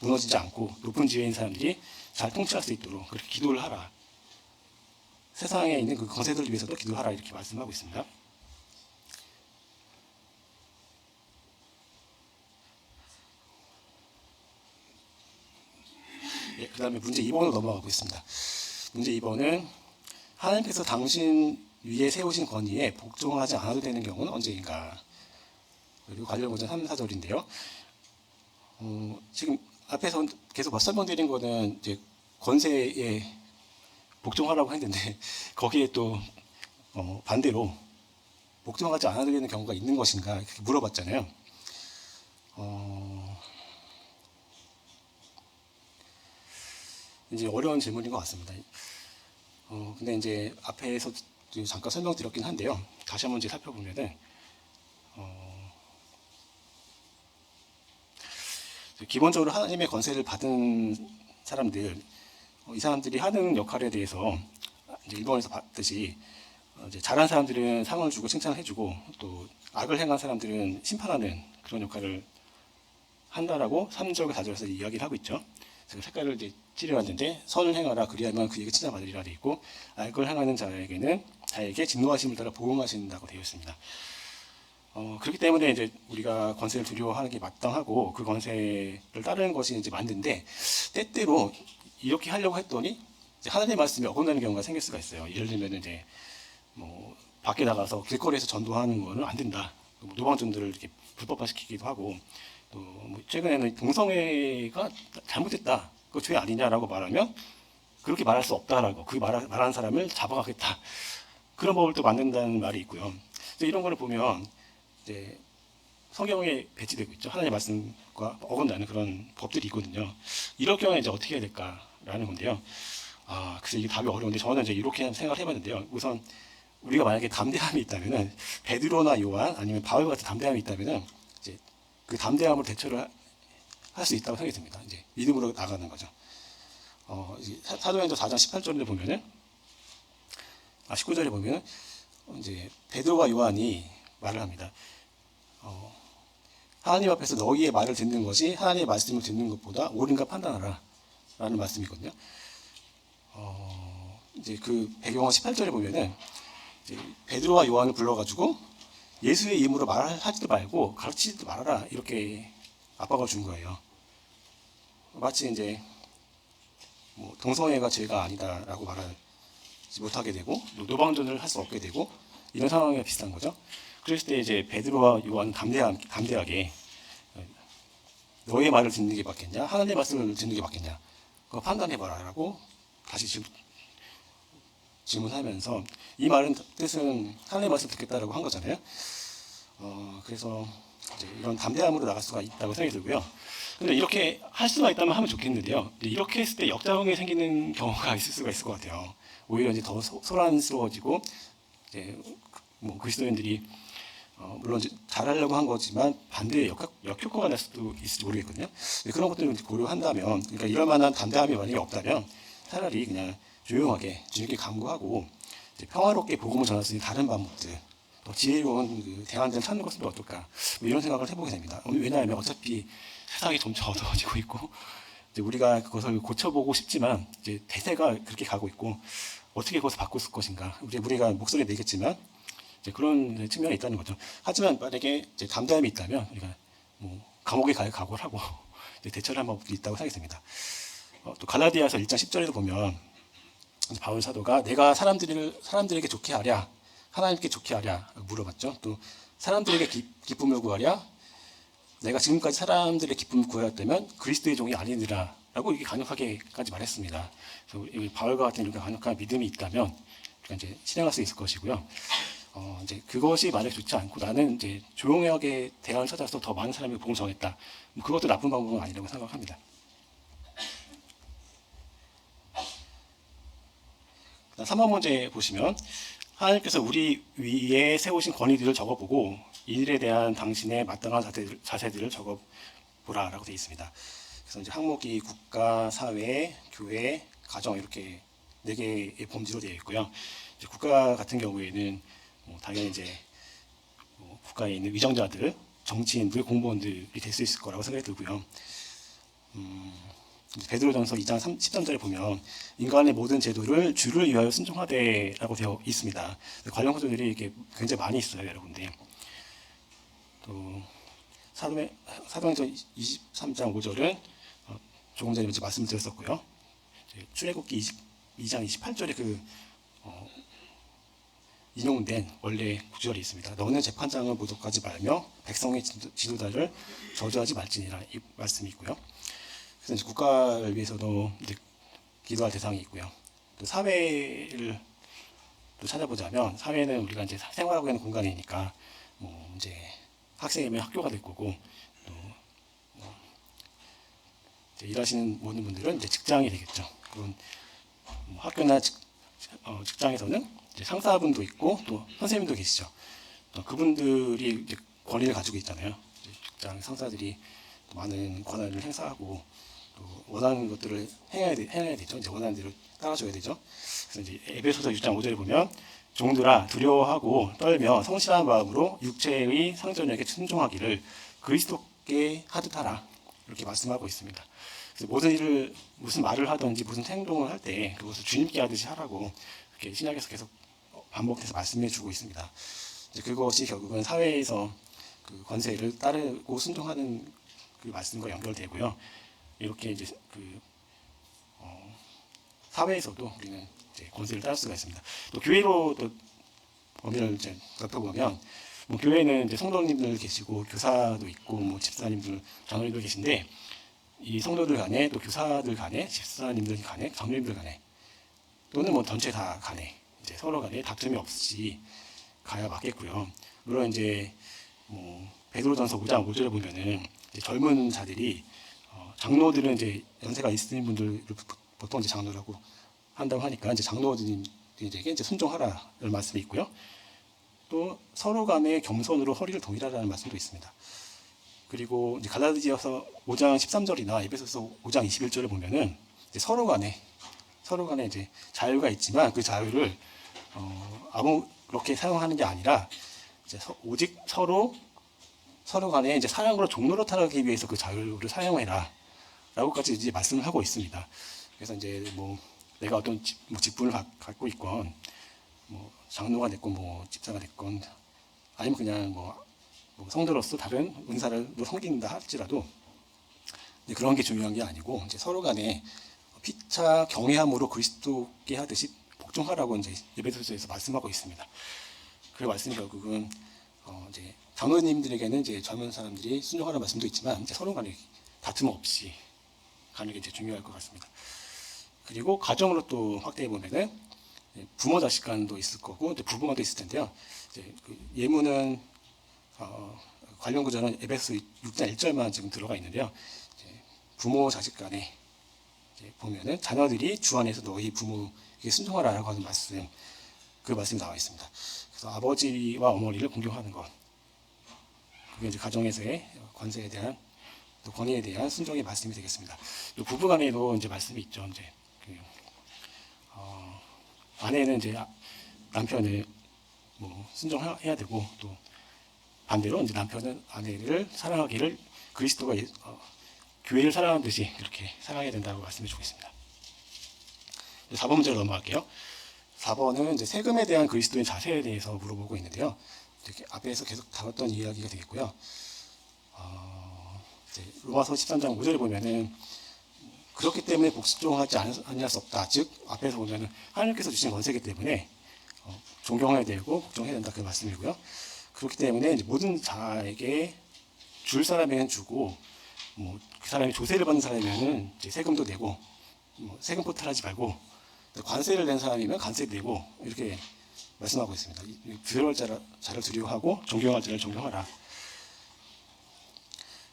Speaker 1: 무너지지 않고 높은 지위에 있는 사람들이 잘 통치할 수 있도록 그렇게 기도를 하라. 세상에 있는 그 권세들을 위해서도 기도하라 이렇게 말씀하고 있습니다. 그 다음에 문제 2번으로 넘어가고 있습니다. 문제 2번은 하나님께서 당신 위에 세우신 권위에 복종하지 않아도 되는 경우는 언제인가? 그리고 관련 문제 3, 4절인데요. 지금 앞에서 계속 설명드린 거는 이제 권세에 복종하라고 했는데 거기에 또 반대로 복종하지 않아도 되는 경우가 있는 것인가 이렇게 물어봤잖아요. 이제 어려운 질문인 것 같습니다. 근데 이제 앞에서 잠깐 설명드렸긴 한데요. 다시 한번 이제 살펴보면은 기본적으로 하나님의 권세를 받은 사람들, 이 사람들이 하는 역할에 대해서 이제 일본에서 봤듯이 이제 잘한 사람들은 상을 주고 칭찬을 해주고 또 악을 행한 사람들은 심판하는 그런 역할을 한다라고 3절과 4절에서 이야기를 하고 있죠. 그래서 색깔을 이제 칠해왔는데 선을 행하라 그리하면 그에게 칭찬받으리라 되어 있고 악을 행하는 자에게 진노하심을 따라 보응하신다고 되어 있습니다. 그렇기 때문에 이제 우리가 권세를 두려워하는 게 마땅하고 그 권세를 따르는 것이 이제 맞는데 때때로 이렇게 하려고 했더니 이제 하나님의 말씀이 어긋나는 경우가 생길 수가 있어요. 예를 들면 이제 뭐 밖에 나가서 길거리에서 전도하는 거는 안 된다. 노방전들을 이렇게 불법화시키기도 하고 또뭐 최근에는 동성애가 잘못됐다. 그거 죄 아니냐라고 말하면 그렇게 말할 수 없다라고 그 말하는 사람을 잡아가겠다. 그런 법을 또 만든다는 말이 있고요. 이런 거를 보면 이제 성경에 배치되고 있죠. 하나님의 말씀과 어긋나는 그런 법들이 있거든요. 이럴 경우에 이제 어떻게 해야 될까라는 건데요. 그래서 이게 답이 어려운데 저는 이제 이렇게 생각을 해봤는데요. 우선 우리가 만약에 담대함이 있다면은 베드로나 요한 아니면 바울 같은 담대함이 있다면은 이제 그 담대함으로 대처를 할 수 있다고 생각이 듭니다. 이제 믿음으로 나가는 거죠. 사도행전 4장 18절에 보면은 19절에 보면은 이제 베드로와 요한이 말을 합니다. 하나님 앞에서 너희의 말을 듣는 것이 하나님의 말씀을 듣는 것보다 옳은가 판단하라 라는 말씀이거든요. 이제 그 배경은 18절에 보면은 이제 베드로와 요한을 불러가지고 예수의 이름으로 말하지도 말고 가르치지도 말아라 이렇게 압박을 준 거예요. 마치 이제 뭐 동성애가 죄가 아니다라고 말하지 못하게 되고 노방전을 할 수 없게 되고 이런 상황이 비슷한 거죠. 그랬을 때 이제 베드로와 요한 담대하게 너의 말을 듣는 게 맞겠냐? 하나님의 말씀을 듣는 게 맞겠냐? 그거 판단해봐라라고 다시 질문하면서 이 말은 뜻은 하나님의 말씀 듣겠다라고 한 거잖아요. 그래서 이제 이런 담대함으로 나갈 수가 있다고 생각이 들고요. 근데 이렇게 할 수가 있다면 하면 좋겠는데요. 이렇게 했을 때 역작용이 생기는 경우가 있을 수가 있을 것 같아요. 오히려 이제 더 소란스러워지고 이제 뭐 그리스도인들이 물론 잘하려고 한 거지만 반대의 역효과가 날 수도 있을지 모르겠거든요. 그런 것들을 고려한다면, 그러니까 이럴 만한 담대함이 만약에 없다면 차라리 그냥 조용하게 주님께 간구하고 평화롭게 복음을 전할 수 있는 다른 방법들, 더 지혜로운 그 대안들을 찾는 것은 어떨까? 뭐 이런 생각을 해보게 됩니다. 왜냐하면 어차피 세상이 점차 어두워지고 있고 이제 우리가 그것을 고쳐보고 싶지만 이제 대세가 그렇게 가고 있고 어떻게 그것을 바꿀 것인가? 우리가 목소리 내겠지만 이제 그런 측면이 있다는 거죠. 하지만 만약에 이제 담대함이 있다면 우리가 뭐 감옥에 갈 각오를 하고 대처를 한 방법도 있다고 생각이 듭니다. 또 갈라디아서 1장 10절에도 보면 바울 사도가 내가 사람들에게 좋게 하랴 하나님께 좋게 하랴 물어봤죠. 또 사람들에게 기쁨을 구하랴 내가 지금까지 사람들의 기쁨을 구하였다면 그리스도의 종이 아니니라 라고 이렇게 강력하게까지 말했습니다. 그래서 바울과 같은 이렇게 강력한 믿음이 있다면 우리가 이제 실행할 수 있을 것이고요. 이제 그것이 만약 좋지 않고 나는 이제 조용하게 대안을 찾아서 더 많은 사람에게 복음을 전했다. 그것도 나쁜 방법은 아니라고 생각합니다. 3번 문제 보시면 하나님께서 우리 위에 세우신 권위들을 적어보고 이들에 대한 당신의 마땅한 자세들을 적어보라 라고 되어 있습니다. 그래서 이제 항목이 국가, 사회, 교회, 가정 이렇게 4개의 범주로 되어 있고요. 이제 국가 같은 경우에는 당연히 이제 국가에 있는 위정자들, 정치인들, 공무원들이 될 수 있을 거라고 생각이 들고요. 베드로전서 2장 13절에 보면 인간의 모든 제도를 주를 위하여 순종하되라고 되어 있습니다. 관련 구절들이 이렇게 굉장히 많이 있어요, 여러분들. 또 사도행전 23장 5절은 조금 전에 말씀드렸었고요. 출애굽기 22장 28절에 인용된 원래 구절이 있습니다. 너는 재판장을 모독하지 말며 백성의 지도자를 저주하지 말지니라 이 말씀이 있고요. 그래서 이제 국가를 위해서도 이제 기도할 대상이 있고요. 또 사회를 또 찾아보자면 사회는 우리가 이제 생활하고 있는 공간이니까 뭐 이제 학생이면 학교가 될 거고 또 이제 일하시는 모든 분들은 이제 직장이 되겠죠. 그런 뭐 학교나 직장에서는 이제 상사분도 있고 또 선생님도 계시죠. 그분들이 이제 권리를 가지고 있잖아요. 직장 상사들이 많은 권한을 행사하고 또 원하는 것들을 행해야 되죠. 이제 원하는 대로 따라줘야 되죠. 그래서 이제 에베소서 6장 5절에 보면 종들아 두려워하고 떨며 성실한 마음으로 육체의 상전에게 순종하기를 그리스도께 하듯 하라 이렇게 말씀하고 있습니다. 그래서 모든 일을 무슨 말을 하든지 무슨 행동을 할 때 그것을 주님께 하듯이 하라고 이렇게 신약에서 계속 반복해서 말씀해주고 있습니다. 이제 그것이 결국은 사회에서 그 권세를 따르고 순종하는 그 말씀과 연결되고요. 이렇게 이제 사회에서도 우리는 이제 권세를 따를 수가 있습니다. 또 교회로 또 범위를 이제 넓혀보면 뭐 교회는 이제 성도님들 계시고 교사도 있고 뭐 집사님들, 장로님들 계신데 이 성도들 간에 또 교사들 간에 집사님들 간에 장로님들 간에 또는 뭐 전체 다 간에 이제 서로 간에 다툼이 없이 가야 맞겠고요. 물론 이제 뭐 베드로전서 5장 5절에 보면은 이제 젊은 자들이 장로들은 이제 연세가 있으신 분들을 보통 이제 장로라고 한다고 하니까 이제 장로들에게 이제 순종하라는 말씀이 있고요. 또 서로 간에 겸손으로 허리를 동일하라는 말씀도 있습니다. 그리고 이제 갈라디아서 5장 13절이나 에베소서 5장 21절을 보면은 이제 서로 간에 이제 자유가 있지만 그 자유를 아무렇게 사용하는 게 아니라 이제 오직 서로 간에 이제 사랑으로 종로로 타기 위해서 그 자유를 사용해라 라고까지 이제 말씀을 하고 있습니다. 그래서 이제 뭐 내가 어떤 직분을 갖고 있건 뭐 장로가 됐건 뭐 집사가 됐건 아니면 그냥 뭐 성도로서 다른 은사를 섬긴다 할지라도 그런 게 중요한 게 아니고 이제 서로 간에 피차 경외함으로 그리스도께 하듯이 복종하라고 이제 에베소서에서 말씀하고 있습니다. 그 말씀이 결국은 이제 장로님들에게는 이제 젊은 사람들이 순종하라는 말씀도 있지만 이제 서로 간에 다툼 없이 가는 게 이제 중요할 것 같습니다. 그리고 가정으로 또 확대해 보면은 부모 자식 간도 있을 거고 또 부부간도 있을 텐데요. 이제 그 예문은 관련 구절은 에베소 6장 1절만 지금 들어가 있는데요. 부모 자식 간에 보면은 자녀들이 주 안에서 너희 부모에게 순종하라라고 하는 말씀, 그 말씀이 나와 있습니다. 그래서 아버지와 어머니를 공경하는 것, 그게 이제 가정에서의 권세에 대한 또 권위에 대한 순종의 말씀이 되겠습니다. 또 부부간에도 이제 말씀이 있죠. 이제 아내는 이제 남편을 뭐 순종해야 되고 또 반대로 이제 남편은 아내를 사랑하기를 그리스도가 교회를 사랑하는 듯이 그렇게 사랑해야 된다고 말씀해주고 있습니다. 4번 문제로 넘어갈게요. 4번은 이제 세금에 대한 그리스도의 자세에 대해서 물어보고 있는데요. 이렇게 앞에서 계속 다뤘던 이야기가 되겠고요. 이제 로마서 13장 5절에 보면은 그렇기 때문에 복종하지 아니할 수 없다. 즉 앞에서 보면은 하나님께서 주신 권세이기 때문에 존경해야 되고 복종해야 된다 그 말씀이고요. 그렇기 때문에 이제 모든 자에게 줄 사람에는 주고 뭐 그 사람이 조세를 받는 사람이면은 이제 세금도 내고 뭐 세금 포탈하지 말고 관세를 낸 사람이면 관세 내고 이렇게 말씀하고 있습니다. 두려울 자를 두려워하고 존경할 자를 존경하라.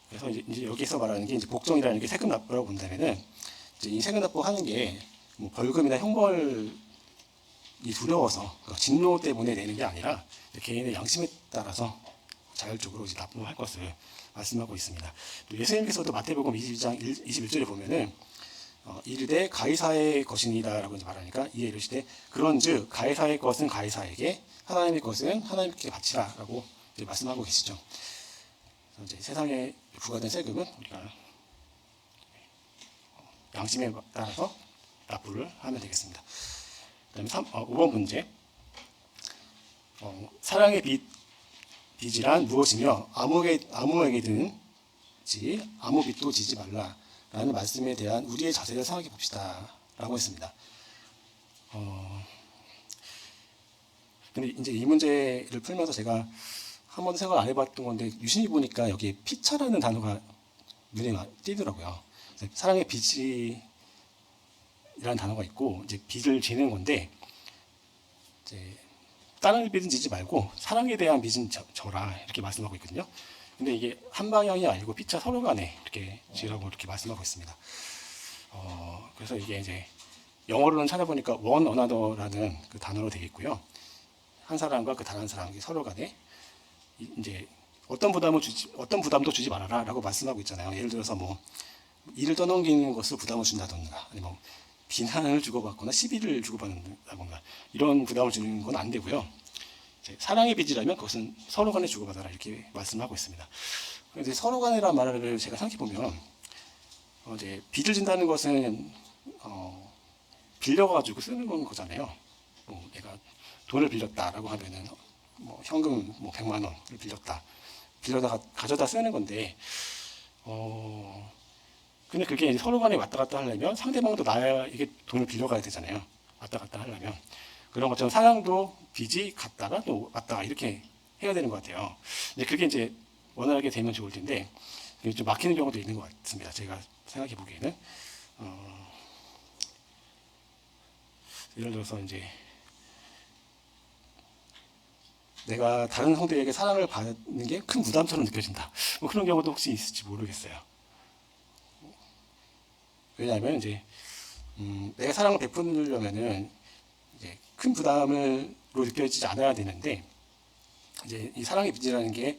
Speaker 1: 그래서 이제 여기서 말하는 게 이제 복종이라는 게 세금 납부라고 본다면은 이제 이 세금 납부하는 게 뭐 벌금이나 형벌이 두려워서 진노 때문에 내는 게 아니라 개인의 양심에 따라서 자율적으로 이제 납부할 것을 말씀하고 있습니다. 또 예수님께서도 마태복음 22장 21절에 보면은 이르되 가이사의 것이니라라고 이제 말하니까 이에 이르시되 그런즉 가이사의 것은 가이사에게 하나님의 것은 하나님께 바치라라고 이제 말씀하고 계시죠. 그래서 이제 세상에 부과된 세금은 우리가 양심에 따라서 납부를 하면 되겠습니다. 그다음에 5번 문제. 사랑의 빚이란 무엇이며 아무에게든지 아무 빚도 지지 말라라는 말씀에 대한 우리의 자세를 생각해 봅시다라고 했습니다. 근데 이제 이 문제를 풀면서 제가 한 번도 생각 안 해봤던 건데 유심히 보니까 여기 피차라는 단어가 눈에 띄더라고요. 사랑의 빚이라는 단어가 있고 이제 빚을 지는 건데 이제 다른 빚은 지지 말고 사랑에 대한 빚은 져라 이렇게 말씀하고 있거든요. 근데 이게 한 방향이 아니고 피차 서로 간에 이렇게 지라고 이렇게 말씀하고 있습니다. 그래서 이게 이제 영어로는 찾아보니까 one another라는 그 단어로 되어 있고요. 한 사람과 그 다른 사람 서로 간에 이제 어떤 부담도 주지 말아라라고 말씀하고 있잖아요. 예를 들어서 뭐 일을 떠넘기는 것으로 부담을 준다던가, 아니 뭐 비난을 주고받거나 시비를 주고받는다던가 이런 부담을 주는 건 안 되고요. 사랑의 빚이라면 그것은 서로 간에 주고받아라 이렇게 말씀하고 있습니다. 그런데 서로 간이라는 말을 제가 생각해 보면 이제 빚을 진다는 것은 빌려가지고 쓰는 건 거잖아요. 뭐 내가 돈을 빌렸다라고 하면은 뭐 현금 뭐 100만 원을 빌려다가 가져다 쓰는 건데 근데 그게 이제 서로 간에 왔다 갔다 하려면 상대방도 나에게 돈을 빌려가야 되잖아요. 왔다 갔다 하려면. 그런 것처럼 사랑도 빚이 갔다가 또 왔다가 이렇게 해야 되는 것 같아요. 근데 그게 이제 원활하게 되면 좋을 텐데 좀 막히는 경우도 있는 것 같습니다. 제가 생각해 보기에는 예를 들어서 이제 내가 다른 성도에게 사랑을 받는 게 큰 부담처럼 느껴진다. 뭐 그런 경우도 혹시 있을지 모르겠어요. 왜냐하면 이제 내가 사랑을 베푸려면은 이제 큰 부담으로 느껴지지 않아야 되는데 이제 이 사랑의 빚이라는 게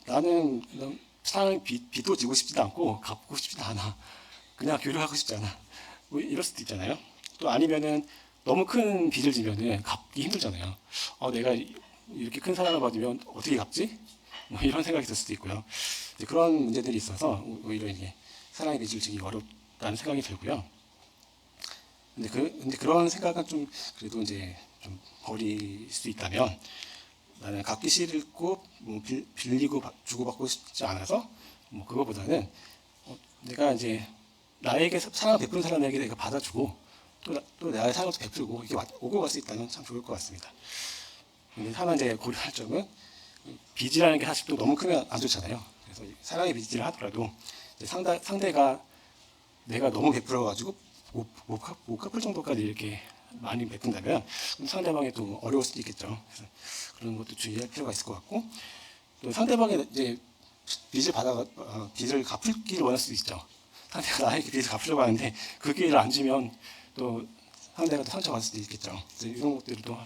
Speaker 1: 나는 사랑의 빚도 지고 싶지도 않고 갚고 싶지도 않아. 그냥 교류하고 싶지 않아. 뭐 이럴 수도 있잖아요. 또 아니면은 너무 큰 빚을 지면은 갚기 힘들잖아요. 내가 이렇게 큰 사랑을 받으면 어떻게 갚지? 뭐 이런 생각이 들 수도 있고요. 이제 그런 문제들이 있어서 오히려 이게 사랑의 빚을 지기 어렵다는 생각이 들고요. 근데 그런 생각은 좀 그래도 이제 좀 버릴 수 있다면 나는 갚기 싫고 뭐 빌리고 주고받고 싶지 않아서 뭐 그거보다는 내가 이제 나에게 사랑을 베푸는 사람에게 내가 받아주고 또 나의 사랑을 베풀고 이게 오고 갈 수 있다면 참 좋을 것 같습니다. 근데 하나 이제 고려할 점은 빚이라는 게 사실 또 너무 크면 안 좋잖아요. 그래서 사랑의 빚을 하더라도 상대가 내가 너무 베풀어가지고 못 갚을 정도까지 이렇게 많이 베푼다면 상대방이 또 어려울 수도 있겠죠. 그래서 그런 것도 주의할 필요가 있을 것 같고 또 상대방이 이제 빚을 갚기를 원할 수도 있죠. 상대가 나에게 빚을 갚으려고 하는데 그 기회를 안 주면 또 상대가 또 상처받을 수도 있겠죠. 이런 것들도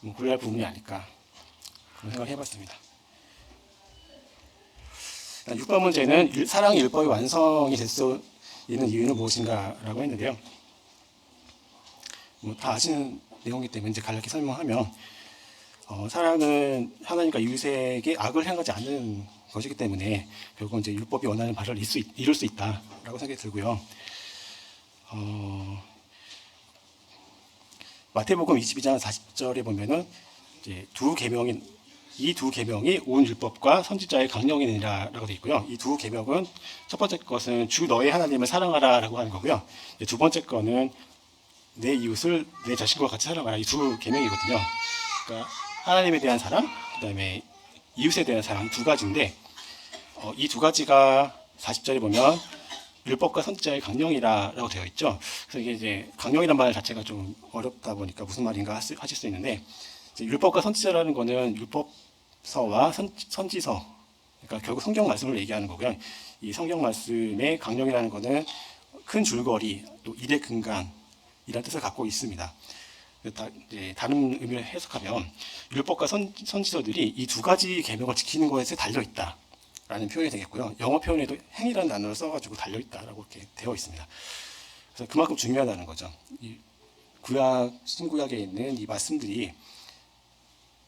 Speaker 1: 뭐 고려할 부분이 아닐까 그런 생각을 해봤습니다. 6번 문제는 사랑의 율법이 완성이 될 수 있는 이유는 무엇인가라고 했는데요. 뭐 다 아시는 내용이기 때문에 이제 간략히 설명하면 사랑은 하나님과 이웃에게 악을 행하지 않는 것이기 때문에 결국 이제 율법이 원하는 바를 이룰 수 있다라고 생각이 들고요. 마태복음 22장 40절에 보면은 이제 이 두 계명이 온 율법과 선지자의 강령이니라라고 되어 있고요. 이 두 계명은 첫 번째 것은 주 너의 하나님을 사랑하라라고 하는 거고요. 두 번째 거는 내 이웃을 내 자신과 같이 사랑하라. 이 두 계명이거든요. 그러니까 하나님에 대한 사랑, 그다음에 이웃에 대한 사랑 두 가지인데 이 두 가지가 40절에 보면 율법과 선지자의 강령이라고 되어 있죠. 그래서 이게 이제 강령이란 말 자체가 좀 어렵다 보니까 무슨 말인가 하실 수 있는데 율법과 선지자라는 거는 율법서와 선지서, 그러니까 결국 성경 말씀을 얘기하는 거고요. 이 성경 말씀의 강령이라는 거는 큰 줄거리, 또 일의 근간 이란 뜻을 갖고 있습니다. 다른 의미를 해석하면 율법과 선지서들이 이 두 가지 계명을 지키는 것에 달려 있다라는 표현이 되겠고요. 영어 표현에도 행이라는 단어를 써가지고 달려 있다라고 이렇게 되어 있습니다. 그래서 그만큼 중요하다는 거죠. 이 신구약에 있는 이 말씀들이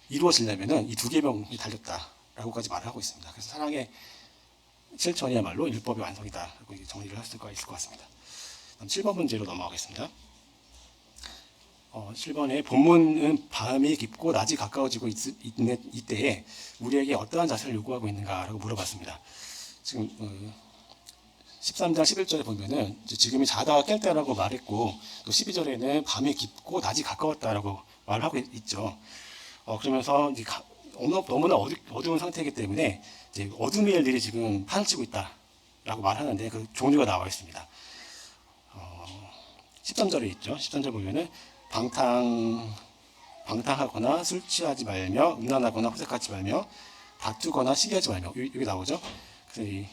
Speaker 1: 이루어지려면은 이 두 계명이 달렸다라고까지 말을 하고 있습니다. 그래서 사랑의 실천이야말로 율법의 완성이다라고 정리를 할 수가 있을 것 같습니다. 다음 7번 문제로 넘어가겠습니다. 7번에 본문은 밤이 깊고 낮이 가까워지고 있는 이때에 우리에게 어떠한 자세를 요구하고 있는가라고 물어봤습니다. 지금 13장 11절에 보면은 지금이 자다가 깰 때라고 말했고 또 12절에는 밤이 깊고 낮이 가까웠다라고 말하고 있죠. 그러면서 이제 너무나 어두운 상태이기 때문에 이제 어둠의 일들이 지금 파헤치고 있다라고 말하는데 그 종류가 나와 있습니다. 13절에 있죠. 13절 보면은 방탕하거나 술 취하지 말며 음란하거나 호색하지 말며 다투거나 시기하지 말며 여기 나오죠. 그래서 이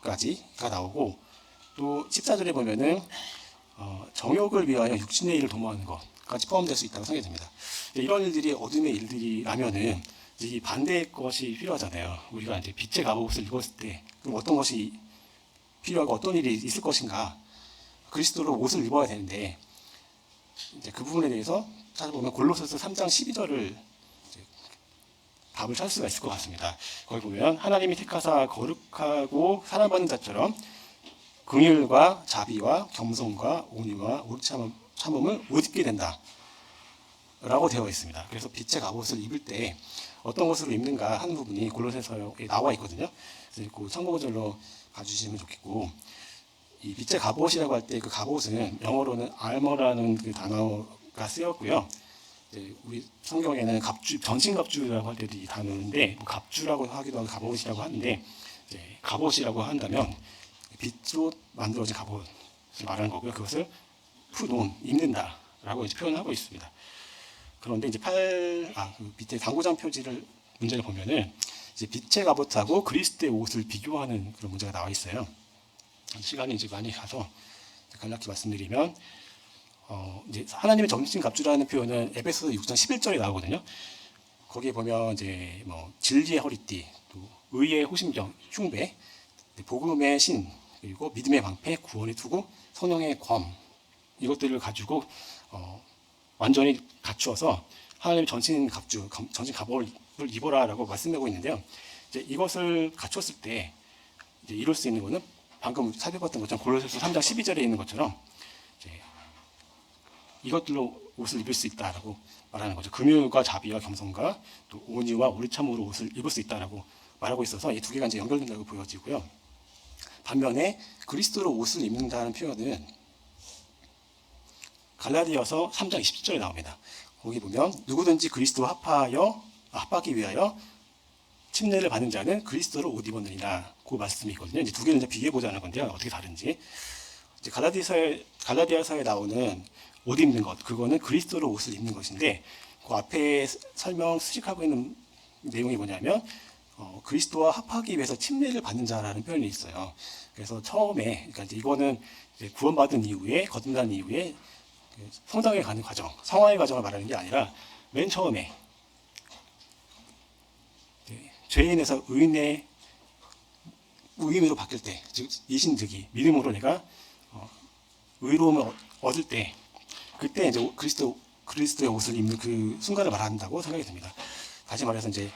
Speaker 1: 6가지가 나오고 또 14절에 보면은 정욕을 위하여 육신의 일을 도모하는 것까지 포함될 수 있다고 생각됩니다. 이런 일들이 어둠의 일들이라면은 이 반대의 것이 필요하잖아요. 우리가 이제 빛의 갑옷을 입었을 때 그럼 어떤 것이 필요하고 어떤 일이 있을 것인가? 그리스도로 옷을 입어야 되는데 이제 그 부분에 대해서 찾아보면 골로새서 3장 12절을 답을 찾을 수가 있을 것 같습니다. 거기 보면 하나님이 택하사 거룩하고 사랑받는 자처럼 긍휼과 자비와 겸손과 온유와 오래 참음을 옷 입게 된다 라고 되어 있습니다. 그래서 빛의 갑옷을 입을 때 어떤 것으로 입는가 하는 부분이 골로새서에 나와 있거든요. 그래서 그 참고절로 봐주시면 좋겠고, 이 빛의 갑옷이라고 할 때 그 갑옷은 영어로는 armor라는 그 단어가 쓰였고요. 우리 성경에는 갑주, 전신갑주라고 할 때도 이 단어인데, 뭐 갑주라고 하기도 하고 갑옷이라고 하는데, 갑옷이라고 한다면 빛으로 만들어진 갑옷을 말하는 거고요. 그것을 put on, 입는다라고 이제 표현을 하고 있습니다. 그런데 이제 그 밑에 당구장 표지를 문제를 보면은 이제 빛의 갑옷하고 그리스도의 옷을 비교하는 그런 문제가 나와 있어요. 시간이 이제 많이 가서 간략히 말씀드리면, 이제 하나님의 전신 갑주라는 표현은 에베소서 6장 11절에 나오거든요. 거기에 보면 이제 뭐 진리의 허리띠, 또 의의 호심경, 흉배, 복음의 신, 그리고 믿음의 방패, 구원의 투구, 성령의 검, 이것들을 가지고 완전히 갖추어서 하나님의 전신 갑주, 전신 갑옷을 입어라라고 말씀하고 있는데요. 이제 이것을 갖췄을 때 이제 이룰 수 있는 것은 방금 살펴봤던 것처럼 골로새서 3장 12절에 있는 것처럼 이것들로 옷을 입을 수 있다라고 말하는 거죠. 긍휼과 자비와 겸손과 또 온유와 오래 참음으로 옷을 입을 수 있다라고 말하고 있어서 이 두 개가 이제 연결된다고 보여지고요. 반면에 그리스도로 옷을 입는다는 표현은 갈라디아서 3장 27절에 나옵니다. 거기 보면 누구든지 그리스도와 합하기 위하여 침례를 받는 자는 그리스도로 옷 입었느니라 그 말씀이 있거든요. 이제 두 개를 이제 비교해 보자는 건데요. 어떻게 다른지. 이제 갈라디아서에 나오는 옷 입는 것, 그거는 그리스도로 옷을 입는 것인데, 그 앞에 설명 수식하고 있는 내용이 뭐냐면 그리스도와 합하기 위해서 침례를 받는 자라는 표현이 있어요. 그래서 처음에, 그러니까 이제 이거는 이제 구원받은 이후에, 거듭난 이후에 성장해 가는 과정, 성화의 과정을 말하는 게 아니라 맨 처음에 죄인에서 의인으로 바뀔 때, 즉 이신득이 믿음으로 내가 의로움을 얻을 때, 그때 이제 그리스도의 옷을 입는 그 순간을 말한다고 생각이 듭니다. 다시 말해서 이제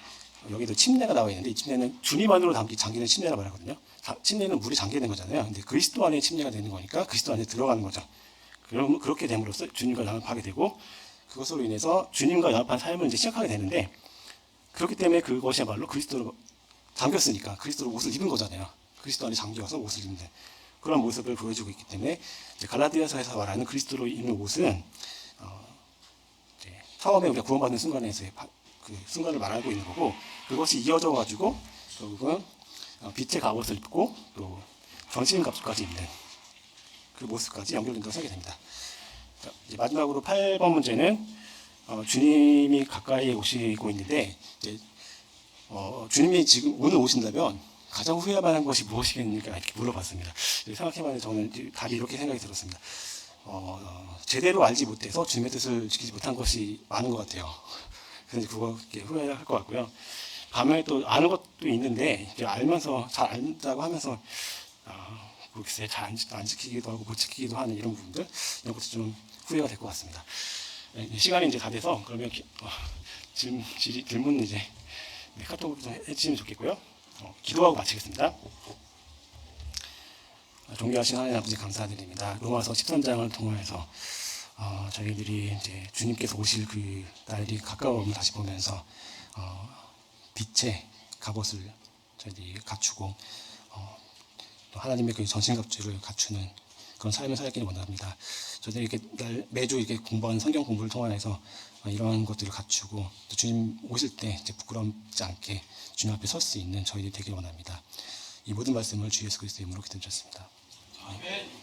Speaker 1: 여기도 침례가 나와 있는데, 이 침례는 주님 안으로 잠기는 침례라 말하거든요. 침례는 물이 잠기는 거잖아요. 근데 그리스도 안에 침례가 되는 거니까 그리스도 안에 들어가는 거죠. 그렇게 됨으로써 주님과 연합하게 되고, 그것으로 인해서 주님과 연합한 삶을 이제 시작하게 되는데, 그렇기 때문에 그것이야말로 그리스도로 잠겼으니까 그리스도로 옷을 입은 거잖아요. 그리스도 안에 잠겨서 옷을 입는 그런 모습을 보여주고 있기 때문에, 이제 갈라디아서에서 말하는 그리스도로 입는 옷은 처음에 우리가 구원받는 순간에서의 그 순간을 말하고 있는 거고, 그것이 이어져 가지고 결국은 빛의 갑옷을 입고 또 전신 갑주까지 입는 그 모습까지 연결된다고 생각이 됩니다. 자, 이제 마지막으로 8번 문제는 주님이 가까이 오시고 있는데, 이제 주님이 지금 오늘 오신다면 가장 후회할 만한 것이 무엇이겠습니까? 이렇게 물어봤습니다. 생각해보면 저는 답이 이렇게 생각이 들었습니다. 제대로 알지 못해서 주님의 뜻을 지키지 못한 것이 많은 것 같아요. 그래서 그거 후회할 것 같고요. 반면에 또 아는 것도 있는데, 이제 알면서 잘 안다고 하면서 글쎄 잘 안 지키기도 하고 못 지키기도 하는 이런 부분들, 이런 것도 좀 후회가 될 것 같습니다. 시간이 이제 다 돼서 그러면 질문 이제 카톡으로 좀 해주시면 좋겠고요. 기도하고 마치겠습니다. 존귀하신 하나님 아버지 감사드립니다. 로마서 13장을 통해서 저희들이 이제 주님께서 오실 그 날이 가까움을 다시 보면서 빛의 갑옷을 저희들이 갖추고 또 하나님의 그 전신갑주를 갖추는 그런 삶을 살기를 원합니다. 저희들이 이렇게 매주 이렇게 공부하는 성경 공부를 통해서 이러한 것들을 갖추고 또 주님 오실 때 이제 부끄럽지 않게 주님 앞에 설 수 있는 저희들이 되길 원합니다. 이 모든 말씀을 주 예수 그리스도의 이름으로 기도드렸습니다. 아멘.